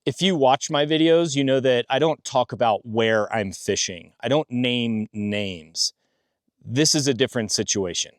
If you watch my videos, you know that I don't talk about where I'm fishing. I don't name names. This is a different situation.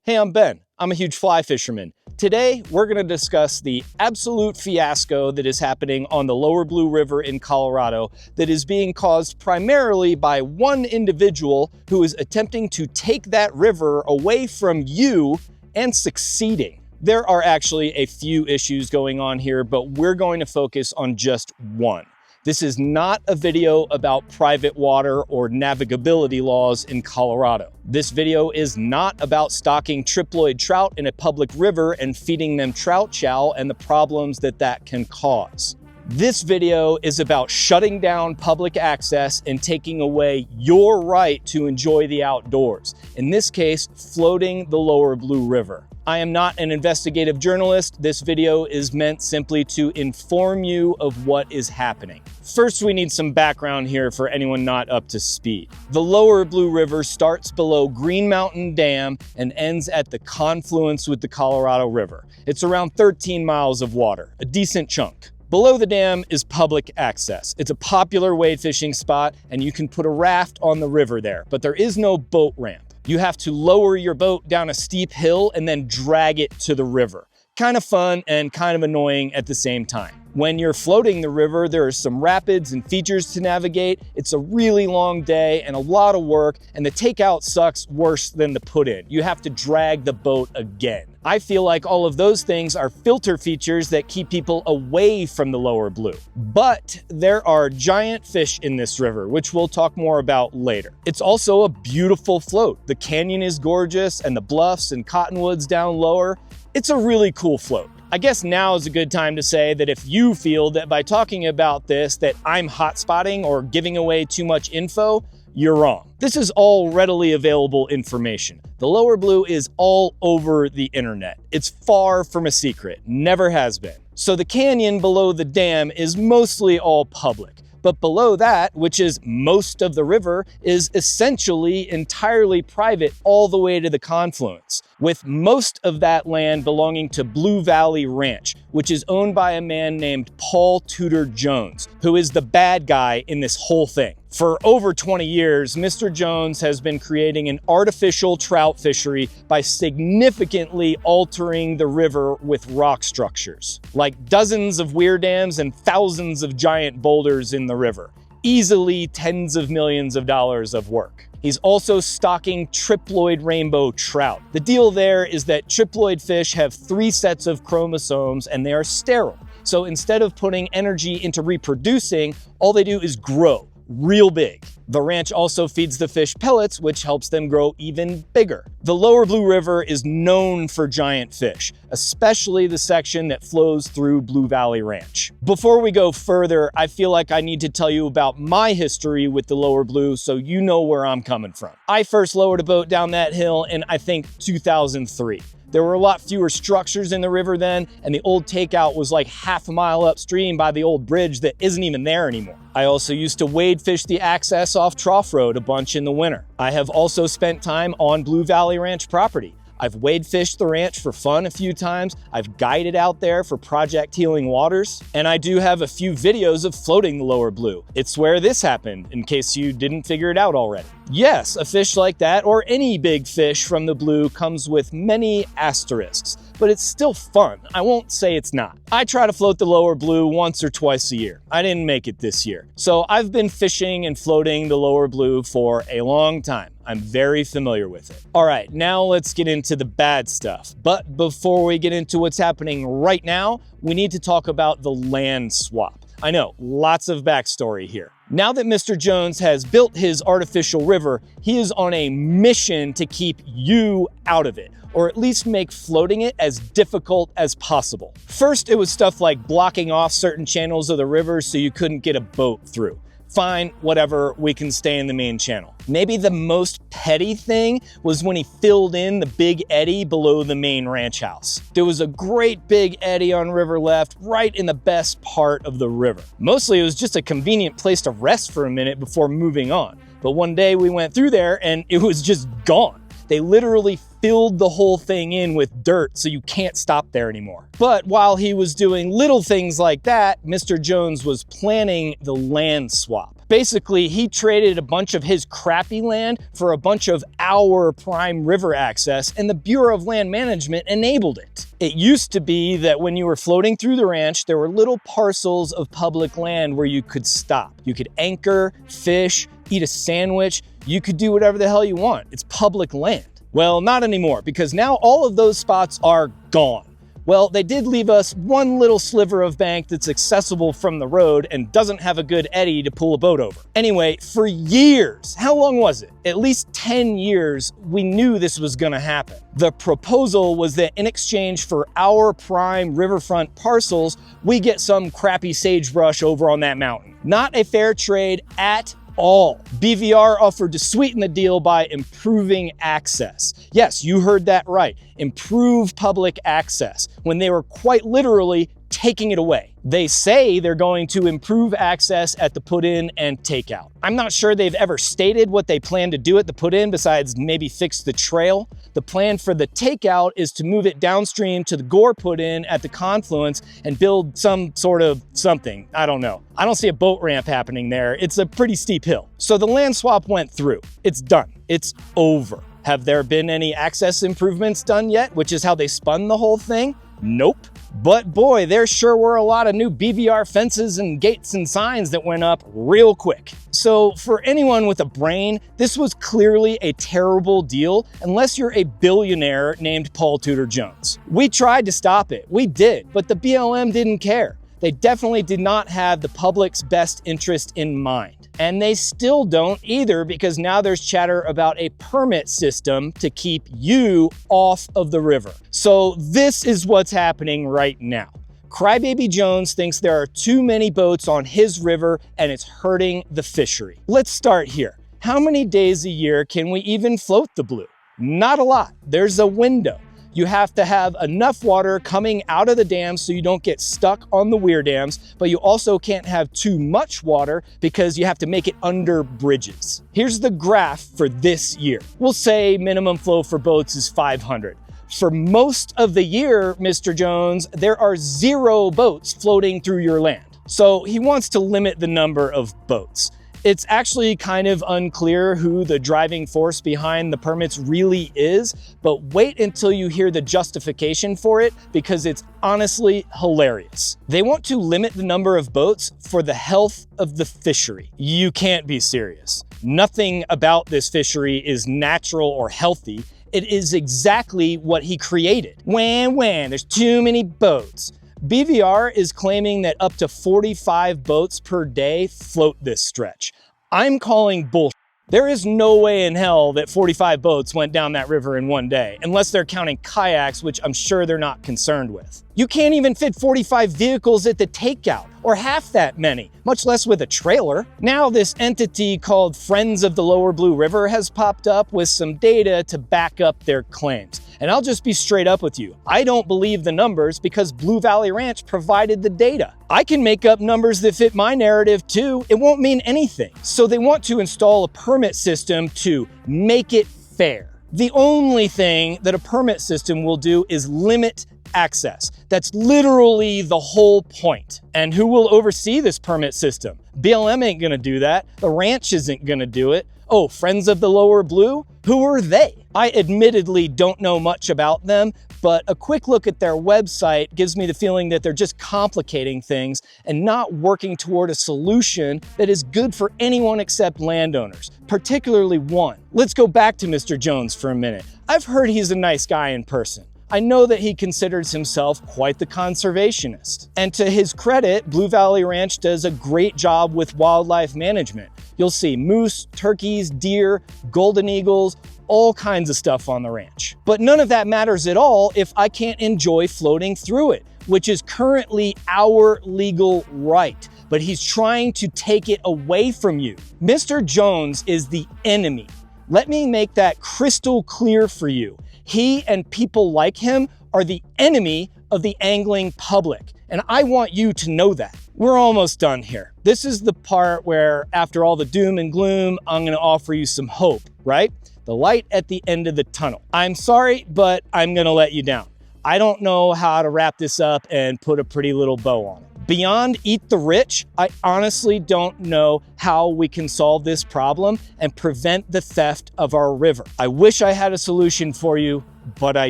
Hey, I'm Ben. I'm a huge fly fisherman. Today, we're gonna discuss the absolute fiasco that is happening on the Lower Blue River in Colorado that is being caused primarily by one individual who is attempting to take that river away from you and succeeding. There are actually a few issues going on here, but we're going to focus on just one. This is not a video about private water or navigability laws in Colorado. This video is not about stocking triploid trout in a public river and feeding them trout chow and the problems that that can cause. This video is about shutting down public access and taking away your right to enjoy the outdoors. In this case, floating the Lower Blue River. I am not an investigative journalist. This video is meant simply to inform you of what is happening. First, we need some background here for anyone not up to speed. The Lower Blue River starts below Green Mountain Dam and ends at the confluence with the Colorado River. It's around 13 miles of water, a decent chunk. Below the dam is public access. It's a popular wade fishing spot and you can put a raft on the river there, but there is no boat ramp. You have to lower your boat down a steep hill and then drag it to the river. Kind of fun and kind of annoying at the same time. When you're floating the river, there are some rapids and features to navigate. It's a really long day and a lot of work, and the takeout sucks worse than the put in. You have to drag the boat again. I feel like all of those things are filter features that keep people away from the Lower Blue. But there are giant fish in this river, which we'll talk more about later. It's also a beautiful float. The canyon is gorgeous and the bluffs and cottonwoods down lower. It's a really cool float. I guess now is a good time to say that if you feel that by talking about this that I'm hotspotting or giving away too much info, you're wrong. This is all readily available information. The Lower Blue is all over the internet. It's far from a secret, never has been. So the canyon below the dam is mostly all public. But below that, which is most of the river, is essentially entirely private all the way to the confluence, with most of that land belonging to Blue Valley Ranch, which is owned by a man named Paul Tudor Jones, who is the bad guy in this whole thing. For over 20 years, Mr. Jones has been creating an artificial trout fishery by significantly altering the river with rock structures, like dozens of weir dams and thousands of giant boulders in the river. Easily tens of millions of dollars of work. He's also stocking triploid rainbow trout. The deal there is that triploid fish have 3 sets of chromosomes and they are sterile. So instead of putting energy into reproducing, all they do is grow real big. The ranch also feeds the fish pellets, which helps them grow even bigger. The Lower Blue River is known for giant fish, especially the section that flows through Blue Valley Ranch. Before we go further, I feel like I need to tell you about my history with the Lower Blue so you know where I'm coming from. I first lowered a boat down that hill in, I think, 2003. There were a lot fewer structures in the river then, and the old takeout was like half a mile upstream by the old bridge that isn't even there anymore. I also used to wade fish the access off Trout Road a bunch in the winter. I have also spent time on Blue Valley Ranch property. I've wade fished the ranch for fun a few times. I've guided out there for Project Healing Waters. And I do have a few videos of floating the Lower Blue. It's where this happened, in case you didn't figure it out already. Yes, a fish like that, or any big fish from the blue, comes with many asterisks, but it's still fun. I won't say it's not. I try to float the Lower Blue once or twice a year. I didn't make it this year. So I've been fishing and floating the Lower Blue for a long time. I'm very familiar with it. All right, now let's get into the bad stuff. But before we get into what's happening right now, we need to talk about the land swap. I know, lots of backstory here. Now that Mr. Jones has built his artificial river, he is on a mission to keep you out of it, or at least make floating it as difficult as possible. First, it was stuff like blocking off certain channels of the river so you couldn't get a boat through. Fine, whatever, we can stay in the main channel. Maybe the most petty thing was when he filled in the big eddy below the main ranch house. There was a great big eddy on river left, right in the best part of the river. Mostly it was just a convenient place to rest for a minute before moving on. But one day we went through there and it was just gone. They literally filled the whole thing in with dirt so you can't stop there anymore. But while he was doing little things like that, Mr. Jones was planning the land swap. Basically, he traded a bunch of his crappy land for a bunch of our prime river access, and the Bureau of Land Management enabled it. It used to be that when you were floating through the ranch, there were little parcels of public land where you could stop. You could anchor, fish, eat a sandwich. You could do whatever the hell you want. It's public land. Well, not anymore, because now all of those spots are gone. Well, they did leave us one little sliver of bank that's accessible from the road and doesn't have a good eddy to pull a boat over. Anyway, for years, how long was it? At least 10 years, we knew this was gonna happen. The proposal was that in exchange for our prime riverfront parcels, we get some crappy sagebrush over on that mountain. Not a fair trade at all. BVR offered to sweeten the deal by improving access. Yes, you heard that right. Improve public access, when they were quite literally taking it away. They say they're going to improve access at the put-in and takeout. I'm not sure they've ever stated what they plan to do at the put-in besides maybe fix the trail. The plan for the takeout is to move it downstream to the Gore put-in at the confluence and build some sort of something. I don't know. I don't see a boat ramp happening there. It's a pretty steep hill. So the land swap went through. It's done. It's over. Have there been any access improvements done yet, which is how they spun the whole thing? Nope. But boy, there sure were a lot of new BVR fences and gates and signs that went up real quick. So for anyone with a brain, this was clearly a terrible deal unless you're a billionaire named Paul Tudor Jones. We tried to stop it. We did, but the BLM didn't care. They definitely did not have the public's best interest in mind. And they still don't either, because now there's chatter about a permit system to keep you off of the river. So this is what's happening right now. Crybaby Jones thinks there are too many boats on his river and it's hurting the fishery. Let's start here. How many days a year can we even float the blue? Not a lot. There's a window. You have to have enough water coming out of the dam so you don't get stuck on the weir dams, but you also can't have too much water because you have to make it under bridges. Here's the graph for this year. We'll say minimum flow for boats is 500. For most of the year, Mr. Jones, there are 0 boats floating through your land. So he wants to limit the number of boats. It's actually kind of unclear who the driving force behind the permits really is, but wait until you hear the justification for it, because it's honestly hilarious. They want to limit the number of boats for the health of the fishery. You can't be serious. Nothing about this fishery is natural or healthy. It is exactly what he created. Wham, there's too many boats. BVR is claiming that up to 45 boats per day float this stretch. I'm calling bullshit. There is no way in hell that 45 boats went down that river in one day, unless they're counting kayaks, which I'm sure they're not concerned with. You can't even fit 45 vehicles at the takeout, or half that many, much less with a trailer. Now this entity called Friends of the Lower Blue River has popped up with some data to back up their claims. And I'll just be straight up with you. I don't believe the numbers because Blue Valley Ranch provided the data. I can make up numbers that fit my narrative too. It won't mean anything. So they want to install a permit system to make it fair. The only thing that a permit system will do is limit access. That's literally the whole point. And who will oversee this permit system? BLM ain't gonna do that. The ranch isn't gonna do it. Oh, Friends of the Lower Blue? Who are they? I admittedly don't know much about them, but a quick look at their website gives me the feeling that they're just complicating things and not working toward a solution that is good for anyone except landowners, particularly one. Let's go back to Mr. Jones for a minute. I've heard he's a nice guy in person. I know that he considers himself quite the conservationist. And to his credit, Blue Valley Ranch does a great job with wildlife management. You'll see moose, turkeys, deer, golden eagles, all kinds of stuff on the ranch. But none of that matters at all if I can't enjoy floating through it, which is currently our legal right. But he's trying to take it away from you. Mr. Jones is the enemy. Let me make that crystal clear for you. He and people like him are the enemy of the angling public, and I want you to know that. We're almost done here. This is the part where, after all the doom and gloom, I'm gonna offer you some hope, right? the light at the end of the tunnel. I'm sorry, but I'm gonna let you down. I don't know how to wrap this up and put a pretty little bow on it. Beyond eat the rich, I honestly don't know how we can solve this problem and prevent the theft of our river. I wish I had a solution for you, but I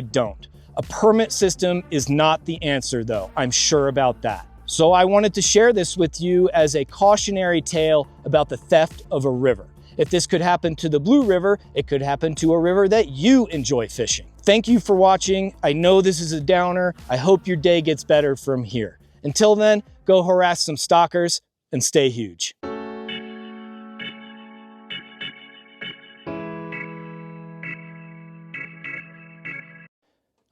don't. A permit system is not the answer though, I'm sure about that. So I wanted to share this with you as a cautionary tale about the theft of a river. If this could happen to the Blue River, it could happen to a river that you enjoy fishing. Thank you for watching. I know this is a downer. I hope your day gets better from here. Until then, go harass some stalkers and stay huge.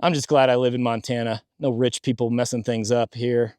I'm just glad I live in Montana. No rich people messing things up here.